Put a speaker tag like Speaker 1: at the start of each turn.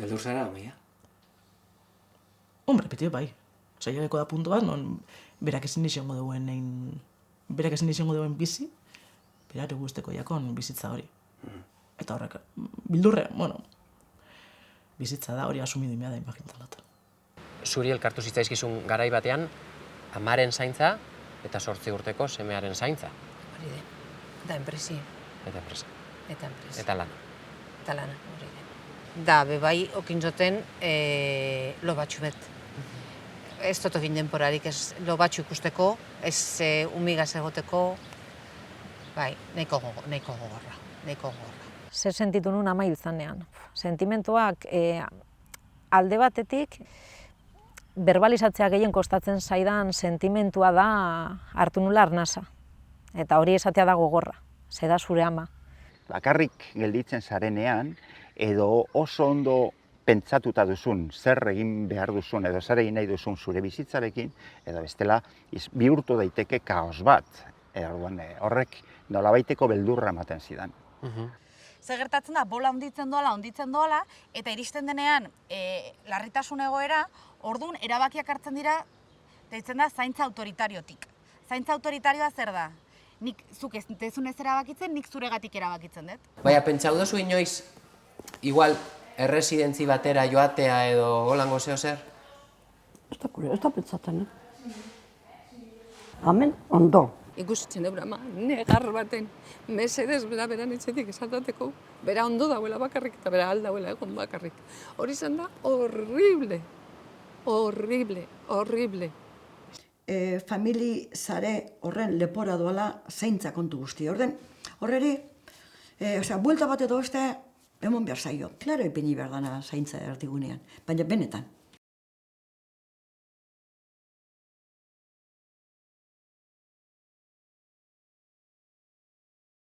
Speaker 1: Beldur zara, Amaia?
Speaker 2: Hombre, piti bai. Saialeko da puntu bat, non berak ezin izango duen bizi, berare guzteko jakon bizitza hori. Eta horrek, bildurre, bizitza da hori asumidimea da imagintan dut.
Speaker 3: Zuri elkartu zitzaizkizun garai batean, amaren zaintza eta 8 urteko semearen zaintza.
Speaker 4: Hori de. Da enpresi.
Speaker 3: Eta enpresa.
Speaker 4: Eta enpresi.
Speaker 3: Eta lana.
Speaker 4: Eta lana, hori de. Da, bebai, okintzoten lo batxu bet. Ez dut egin denporarik, ez lo batxu ikusteko, ez umigaz egoteko, bai, nahiko gogorra.
Speaker 5: Zer sentitu nun ama hil zanean. Sentimentuak alde batetik, berbalizatzea gehien kostatzen zaidan sentimentua da hartu nula arnasa. Eta hori esatea da gogorra, ze da zure ama.
Speaker 6: Bakarrik gelditzen zarenean, edo oso ondo pentsatuta duzun, zer egin behar duzun, edo zer egin nahi duzun zure bizitzarekin, edo bestela bihurtu daiteke kaos bat. Horrek nolabaiteko beldurra ematen zidan.
Speaker 7: Zer gertatzen da, bola onditzen doala, eta iristen denean larritasun egoera, orduan erabakiak hartzen dira, deitzen da zaintza autoritariotik. Zaintza autoritarioa zer da? Nik zuk ez dezunez erabakitzen, nik zuregatik erabakitzen dut.
Speaker 3: Baina, pentsau duzu inoiz, igual, erresidentzi batera joatea edo holango zeo zer?
Speaker 8: Ez da pentsatzen, Hemen, ondo.
Speaker 9: Ikusitzen dut ama, negar baten, mesedez beran etxetik esatateko, bera ondo dauela bakarrik eta bera aldauela egon bakarrik. Hori izan da horrible.
Speaker 8: Famili zare horren lepora doala zaintza kontu guzti. Horreri, buelta bat edo beste, emon behar zaio. Klaro ipini behar dana zaintza ertigunean, baina benetan.